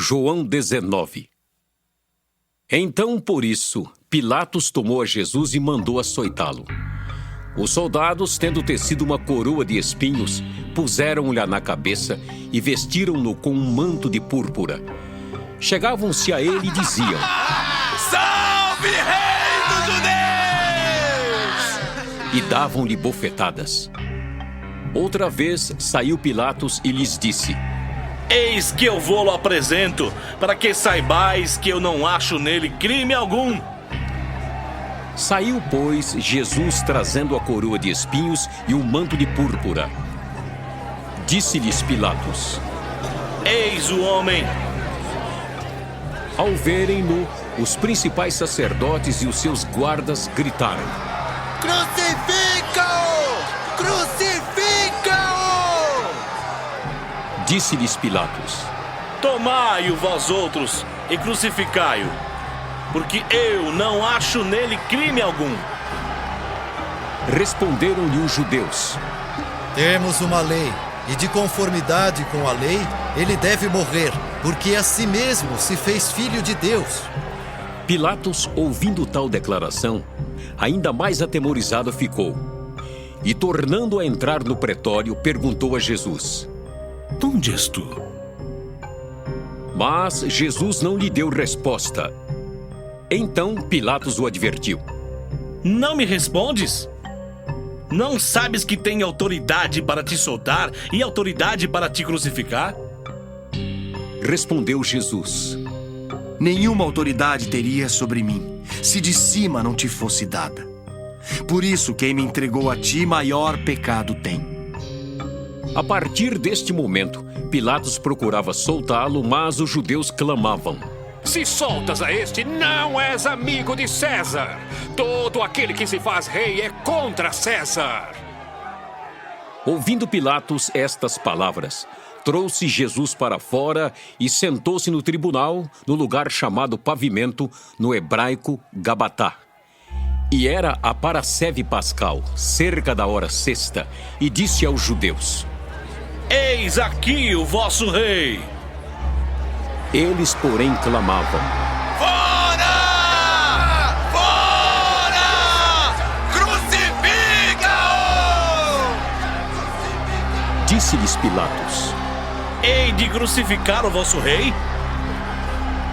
João 19. Então, por isso, Pilatos tomou a Jesus e mandou açoitá-lo. Os soldados, tendo tecido uma coroa de espinhos, puseram-lhe na cabeça e vestiram-no com um manto de púrpura. Chegavam-se a ele e diziam: Salve, Rei dos Judeus! E davam-lhe bofetadas. Outra vez saiu Pilatos e lhes disse: Eis que eu vou-lo apresento, para que saibais que eu não acho nele crime algum. Saiu, pois, Jesus trazendo a coroa de espinhos e o manto de púrpura. Disse-lhes Pilatos: Eis o homem. Ao verem-no, os principais sacerdotes e os seus guardas gritaram: Crucifica-o! Crucifica-o! Disse-lhes Pilatos: Tomai-o vós outros e crucificai-o, porque eu não acho nele crime algum. Responderam-lhe os judeus: Temos uma lei, e de conformidade com a lei, ele deve morrer, porque a si mesmo se fez filho de Deus. Pilatos, ouvindo tal declaração, ainda mais atemorizado ficou. E, tornando a entrar no pretório, perguntou a Jesus: De onde és tu? Mas Jesus não lhe deu resposta. Então Pilatos o advertiu: Não me respondes? Não sabes que tenho autoridade para te soltar e autoridade para te crucificar? Respondeu Jesus: Nenhuma autoridade teria sobre mim, se de cima não te fosse dada. Por isso, quem me entregou a ti, maior pecado tem. A partir deste momento, Pilatos procurava soltá-lo, mas os judeus clamavam: Se soltas a este, não és amigo de César. Todo aquele que se faz rei é contra César. Ouvindo Pilatos estas palavras, trouxe Jesus para fora e sentou-se no tribunal, no lugar chamado Pavimento, no hebraico Gabatá. E era a parasceve pascal, cerca da hora sexta, e disse aos judeus: Eis aqui o vosso rei. Eles, porém, clamavam: Fora! Fora! Crucifica-o! Disse-lhes Pilatos: Hei de crucificar o vosso rei?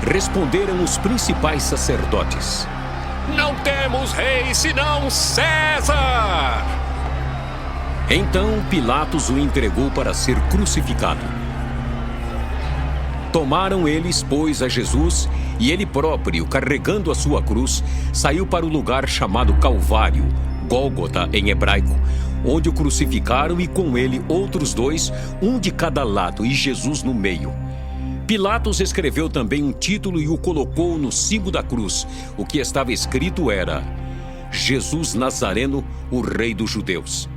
Responderam os principais sacerdotes: Não temos rei senão César. Então Pilatos o entregou para ser crucificado. Tomaram eles, pois, a Jesus, e ele próprio, carregando a sua cruz, saiu para o lugar chamado Calvário, Gólgota em hebraico, onde o crucificaram e com ele outros dois, um de cada lado e Jesus no meio. Pilatos escreveu também um título e o colocou no cimo da cruz. O que estava escrito era: Jesus Nazareno, o Rei dos Judeus.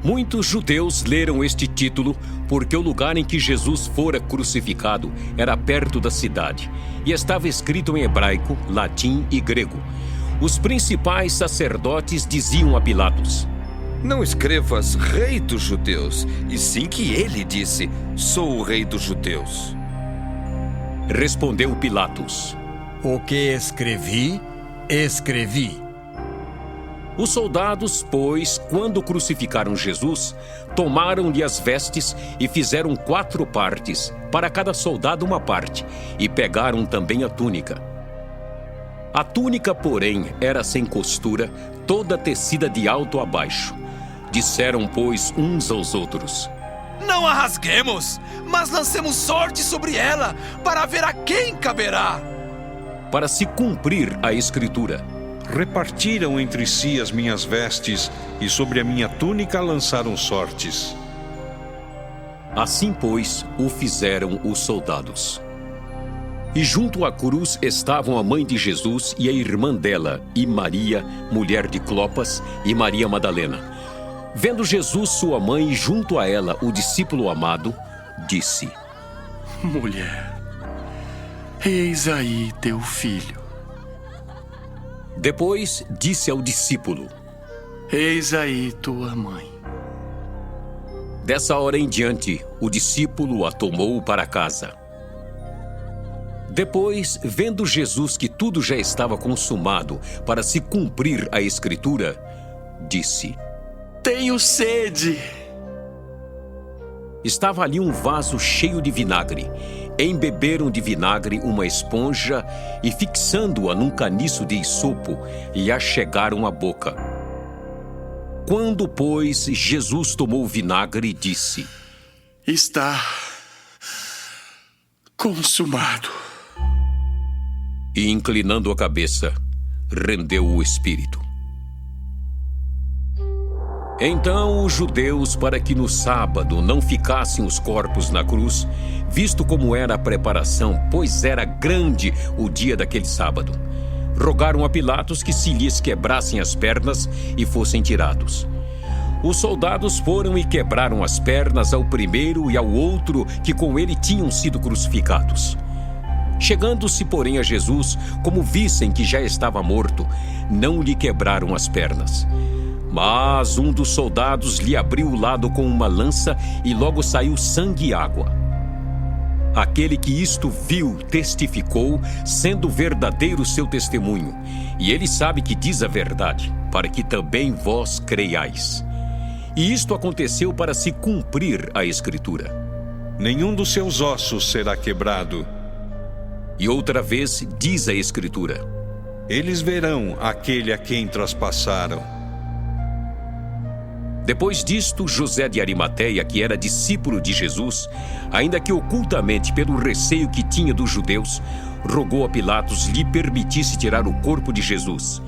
Muitos judeus leram este título porque o lugar em que Jesus fora crucificado era perto da cidade e estava escrito em hebraico, latim e grego. Os principais sacerdotes diziam a Pilatos: Não escrevas Rei dos Judeus, e sim que ele disse: Sou o Rei dos Judeus. Respondeu Pilatos: O que escrevi, escrevi. Os soldados, pois, quando crucificaram Jesus, tomaram-lhe as vestes e fizeram 4 partes, para cada soldado uma parte, e pegaram também a túnica. A túnica, porém, era sem costura, toda tecida de alto a baixo. Disseram, pois, uns aos outros: Não a rasguemos, mas lancemos sorte sobre ela, para ver a quem caberá. Para se cumprir a Escritura: Repartiram entre si as minhas vestes, e sobre a minha túnica lançaram sortes. Assim, pois, o fizeram os soldados. E junto à cruz estavam a mãe de Jesus e a irmã dela, e Maria, mulher de Clopas, e Maria Madalena. Vendo Jesus, sua mãe, e junto a ela o discípulo amado, disse: Mulher, eis aí teu filho. Depois disse ao discípulo: Eis aí tua mãe. Dessa hora em diante, o discípulo a tomou para casa. Depois, vendo Jesus que tudo já estava consumado para se cumprir a Escritura, disse: Tenho sede. Estava ali um vaso cheio de vinagre. Embeberam de vinagre uma esponja e, fixando-a num caniço de isopo, lhe achegaram à boca. Quando, pois, Jesus tomou o vinagre, disse: Está consumado. E, inclinando a cabeça, rendeu o espírito. Então os judeus, para que no sábado não ficassem os corpos na cruz, visto como era a preparação, pois era grande o dia daquele sábado, rogaram a Pilatos que se lhes quebrassem as pernas e fossem tirados. Os soldados foram e quebraram as pernas ao primeiro e ao outro que com ele tinham sido crucificados. Chegando-se, porém, a Jesus, como vissem que já estava morto, não lhe quebraram as pernas. Mas um dos soldados lhe abriu o lado com uma lança e logo saiu sangue e água. Aquele que isto viu testificou, sendo verdadeiro seu testemunho, e ele sabe que diz a verdade, para que também vós creiais. E isto aconteceu para se cumprir a Escritura. Nenhum dos seus ossos será quebrado. E outra vez diz a Escritura: Eles verão aquele a quem traspassaram. Depois disto, José de Arimateia, que era discípulo de Jesus, ainda que ocultamente pelo receio que tinha dos judeus, rogou a Pilatos lhe permitisse tirar o corpo de Jesus.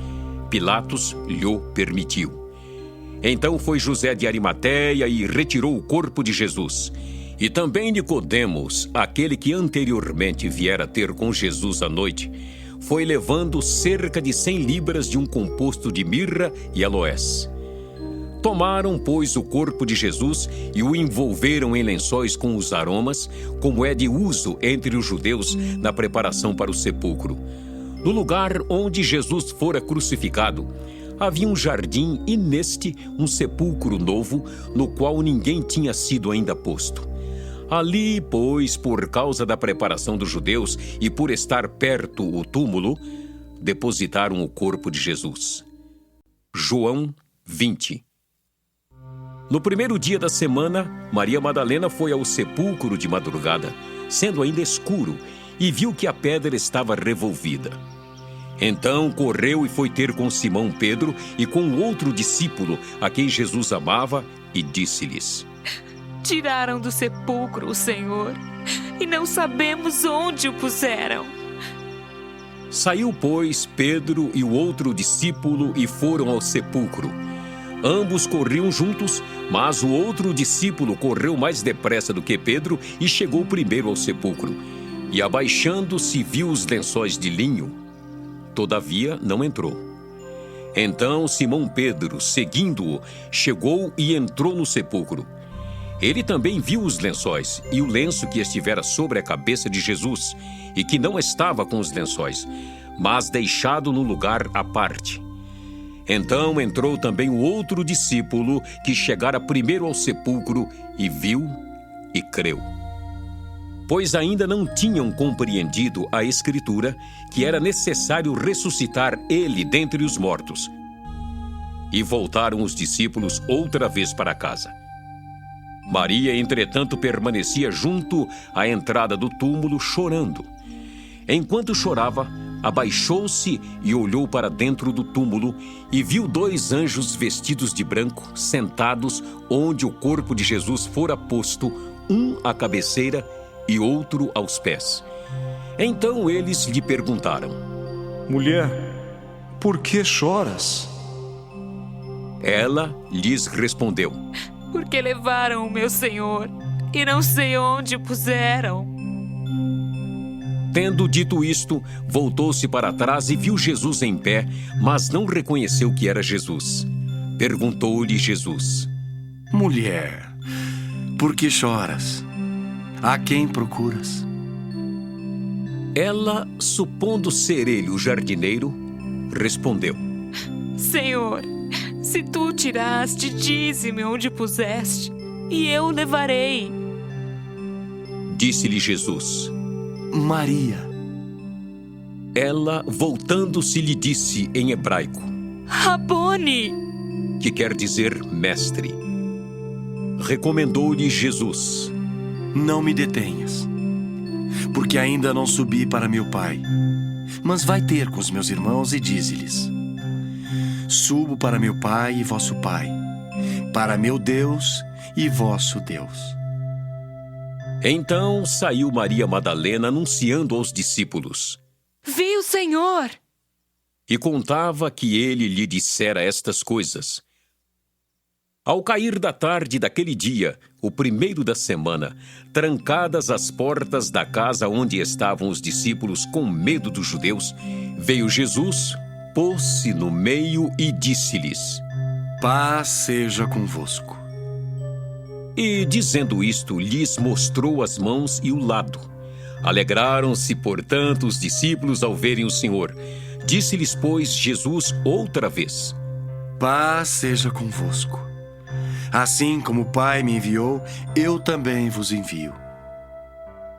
Pilatos lhe permitiu. Então foi José de Arimateia e retirou o corpo de Jesus. E também Nicodemos, aquele que anteriormente viera ter com Jesus à noite, foi levando cerca de 100 libras de um composto de mirra e aloés. Tomaram, pois, o corpo de Jesus e o envolveram em lençóis com os aromas, como é de uso entre os judeus na preparação para o sepulcro. No lugar onde Jesus fora crucificado, havia um jardim e neste um sepulcro novo, no qual ninguém tinha sido ainda posto. Ali, pois, por causa da preparação dos judeus e por estar perto o túmulo, depositaram o corpo de Jesus. João 20. No primeiro dia da semana, Maria Madalena foi ao sepulcro de madrugada, sendo ainda escuro, e viu que a pedra estava revolvida. Então correu e foi ter com Simão Pedro e com outro discípulo, a quem Jesus amava, e disse-lhes: Tiraram do sepulcro o Senhor, e não sabemos onde o puseram. Saiu, pois, Pedro e o outro discípulo e foram ao sepulcro. Ambos corriam juntos, mas o outro discípulo correu mais depressa do que Pedro e chegou primeiro ao sepulcro. E abaixando-se viu os lençóis de linho. Todavia não entrou. Então Simão Pedro, seguindo-o, chegou e entrou no sepulcro. Ele também viu os lençóis e o lenço que estivera sobre a cabeça de Jesus, e que não estava com os lençóis, mas deixado no lugar à parte. Então entrou também o outro discípulo que chegara primeiro ao sepulcro e viu e creu. Pois ainda não tinham compreendido a Escritura que era necessário ressuscitar ele dentre os mortos. E voltaram os discípulos outra vez para casa. Maria, entretanto, permanecia junto à entrada do túmulo, chorando. Enquanto chorava, abaixou-se e olhou para dentro do túmulo e viu 2 anjos vestidos de branco, sentados onde o corpo de Jesus fora posto, um à cabeceira e outro aos pés. Então eles lhe perguntaram: Mulher, por que choras? Ela lhes respondeu: Porque levaram o meu Senhor, e não sei onde o puseram. Tendo dito isto, voltou-se para trás e viu Jesus em pé, mas não reconheceu que era Jesus. Perguntou-lhe Jesus: Mulher, por que choras? A quem procuras? Ela, supondo ser ele o jardineiro, respondeu: Senhor, se tu o tiraste, dize-me onde puseste, e eu o levarei. Disse-lhe Jesus: Maria. Ela, voltando-se, lhe disse em hebraico, Rabone! que quer dizer mestre. Recomendou-lhe Jesus. Não me detenhas, porque ainda não subi para meu pai. Mas vai ter com os meus irmãos e dize-lhes: Subo para meu pai e vosso pai, para meu Deus e vosso Deus. Então saiu Maria Madalena anunciando aos discípulos. Vi o Senhor! E contava que ele lhe dissera estas coisas. Ao cair da tarde daquele dia, o primeiro da semana, trancadas as portas da casa onde estavam os discípulos com medo dos judeus, veio Jesus, pôs-se no meio e disse-lhes: Paz seja convosco. E, dizendo isto, lhes mostrou as mãos e o lado. Alegraram-se, portanto, os discípulos ao verem o Senhor. Disse-lhes, pois, Jesus outra vez: Paz seja convosco. Assim como o Pai me enviou, eu também vos envio.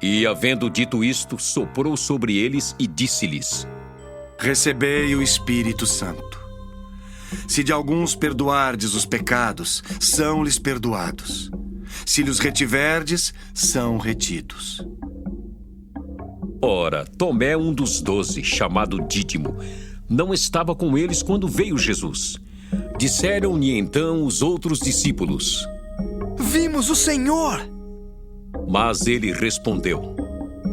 E, havendo dito isto, soprou sobre eles e disse-lhes: Recebei o Espírito Santo. Se de alguns perdoardes os pecados, são-lhes perdoados. Se lhes retiverdes, são retidos. Ora, Tomé, um dos 12, chamado Dídimo, não estava com eles quando veio Jesus. Disseram-lhe então os outros discípulos: Vimos o Senhor! Mas ele respondeu: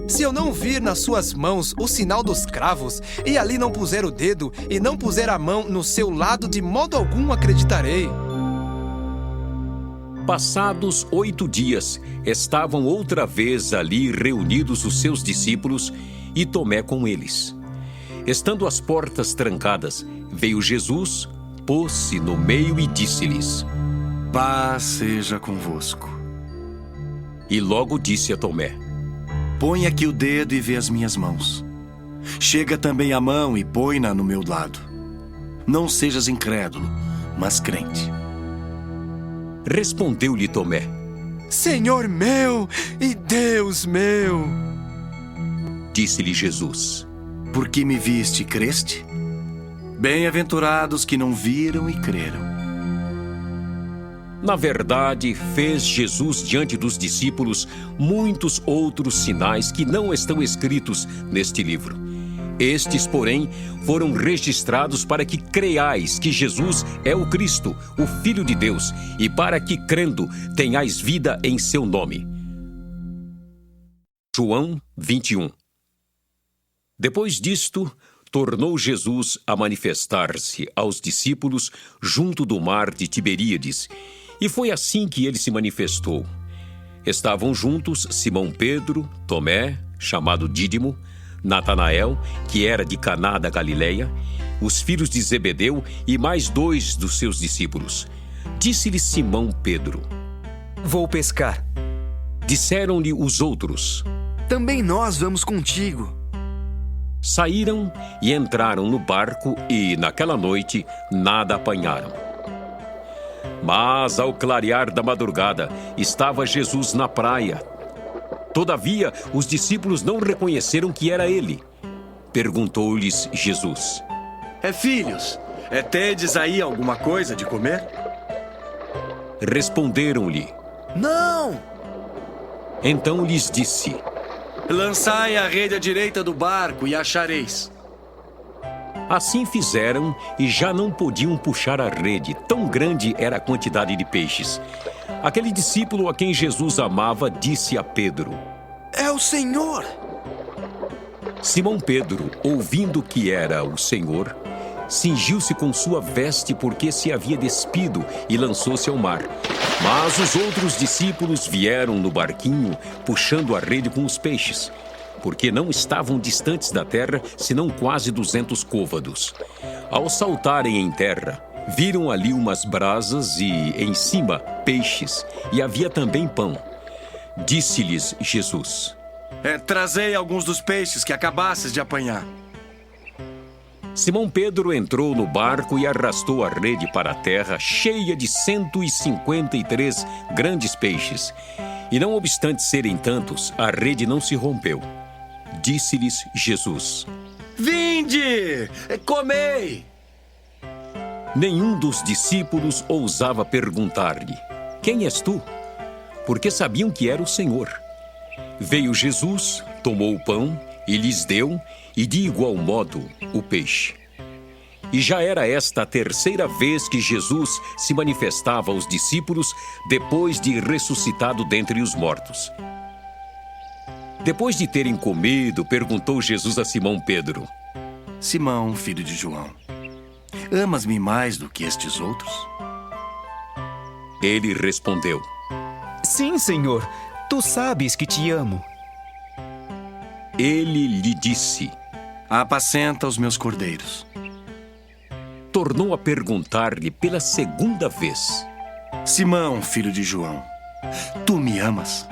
Se eu não vir nas suas mãos o sinal dos cravos, e ali não puser o dedo, e não puser a mão no seu lado, de modo algum acreditarei. Passados 8 dias, estavam outra vez ali reunidos os seus discípulos e Tomé com eles. Estando as portas trancadas, veio Jesus, pôs-se no meio e disse-lhes: Paz seja convosco. E logo disse a Tomé: Põe aqui o dedo e vê as minhas mãos. Chega também a mão e põe-na no meu lado. Não sejas incrédulo, mas crente. Respondeu-lhe Tomé: Senhor meu e Deus meu! Disse-lhe Jesus: Porque me viste e creste? Bem-aventurados que não viram e creram. Na verdade, fez Jesus diante dos discípulos muitos outros sinais que não estão escritos neste livro. Estes, porém, foram registrados para que creiais que Jesus é o Cristo, o Filho de Deus, e para que, crendo, tenhais vida em seu nome. João 21. Depois disto, tornou Jesus a manifestar-se aos discípulos junto do mar de Tiberíades, e foi assim que ele se manifestou. Estavam juntos Simão Pedro, Tomé, chamado Dídimo, Natanael, que era de Caná da Galileia, os filhos de Zebedeu e mais 2 dos seus discípulos. Disse-lhe Simão Pedro: Vou pescar. Disseram-lhe os outros: Também nós vamos contigo. Saíram e entraram no barco e, naquela noite, nada apanharam. Mas, ao clarear da madrugada, estava Jesus na praia. Todavia, os discípulos não reconheceram que era ele. Perguntou-lhes Jesus: Filhos, tendes aí alguma coisa de comer? Responderam-lhe: Não! Então lhes disse: Lançai a rede à direita do barco e achareis. Assim fizeram e já não podiam puxar a rede, tão grande era a quantidade de peixes. Aquele discípulo a quem Jesus amava disse a Pedro: É o Senhor! Simão Pedro, ouvindo que era o Senhor, cingiu-se com sua veste porque se havia despido e lançou-se ao mar. Mas os outros discípulos vieram no barquinho, puxando a rede com os peixes, porque não estavam distantes da terra, senão quase 200 côvados. Ao saltarem em terra, viram ali umas brasas e, em cima, peixes, e havia também pão. Disse-lhes Jesus: Trazei alguns dos peixes que acabasses de apanhar. Simão Pedro entrou no barco e arrastou a rede para a terra, cheia de 153 grandes peixes. E não obstante serem tantos, a rede não se rompeu. Disse-lhes Jesus: Vinde, comei. Nenhum dos discípulos ousava perguntar-lhe: Quem és tu? Porque sabiam que era o Senhor. Veio Jesus, tomou o pão e lhes deu, e de igual modo o peixe. E já era esta a terceira vez que Jesus se manifestava aos discípulos depois de ressuscitado dentre os mortos. Depois de terem comido, perguntou Jesus a Simão Pedro: Simão, filho de João, amas-me mais do que estes outros? Ele respondeu: Sim, Senhor, tu sabes que te amo. Ele lhe disse: Apacenta os meus cordeiros. Tornou a perguntar-lhe pela segunda vez: Simão, filho de João, tu me amas?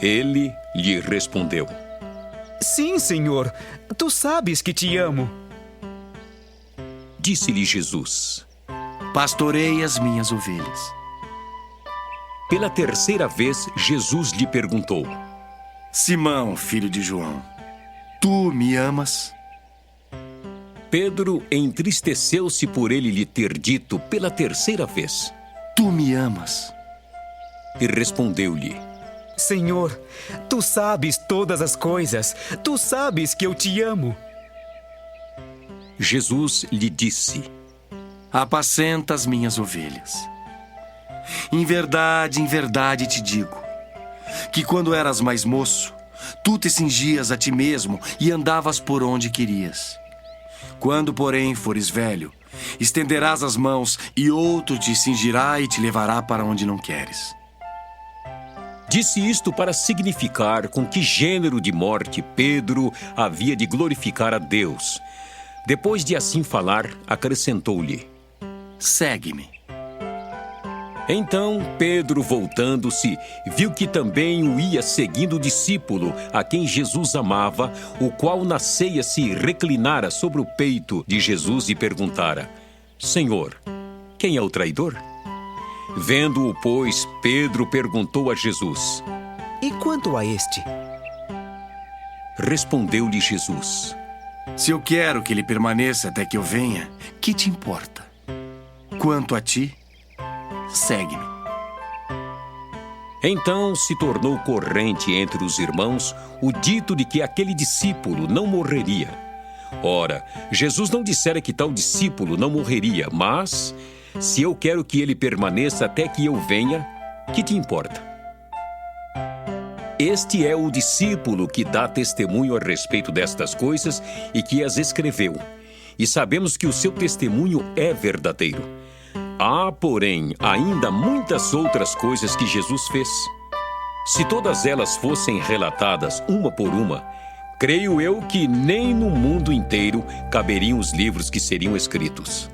Ele lhe respondeu: Sim, Senhor, tu sabes que te amo. Disse-lhe Jesus: Pastorei as minhas ovelhas. Pela terceira vez, Jesus lhe perguntou: Simão, filho de João, tu me amas? Pedro entristeceu-se por ele lhe ter dito pela terceira vez: Tu me amas? E respondeu-lhe: Senhor, tu sabes todas as coisas. Tu sabes que eu te amo. Jesus lhe disse: Apacenta as minhas ovelhas. Em verdade te digo, que quando eras mais moço, tu te cingias a ti mesmo e andavas por onde querias. Quando, porém, fores velho, estenderás as mãos e outro te cingirá e te levará para onde não queres. Disse isto para significar com que gênero de morte Pedro havia de glorificar a Deus. Depois de assim falar, acrescentou-lhe: Segue-me. Então Pedro, voltando-se, viu que também o ia seguindo o discípulo, a quem Jesus amava, o qual na ceia se reclinara sobre o peito de Jesus e perguntara: Senhor, quem é o traidor? Vendo-o, pois, Pedro perguntou a Jesus: E quanto a este? Respondeu-lhe Jesus: Se eu quero que ele permaneça até que eu venha, que te importa? Quanto a ti, segue-me. Então se tornou corrente entre os irmãos o dito de que aquele discípulo não morreria. Ora, Jesus não dissera que tal discípulo não morreria, mas, se eu quero que ele permaneça até que eu venha, que te importa? Este é o discípulo que dá testemunho a respeito destas coisas e que as escreveu. E sabemos que o seu testemunho é verdadeiro. Há, porém, ainda muitas outras coisas que Jesus fez. Se todas elas fossem relatadas uma por uma, creio eu que nem no mundo inteiro caberiam os livros que seriam escritos.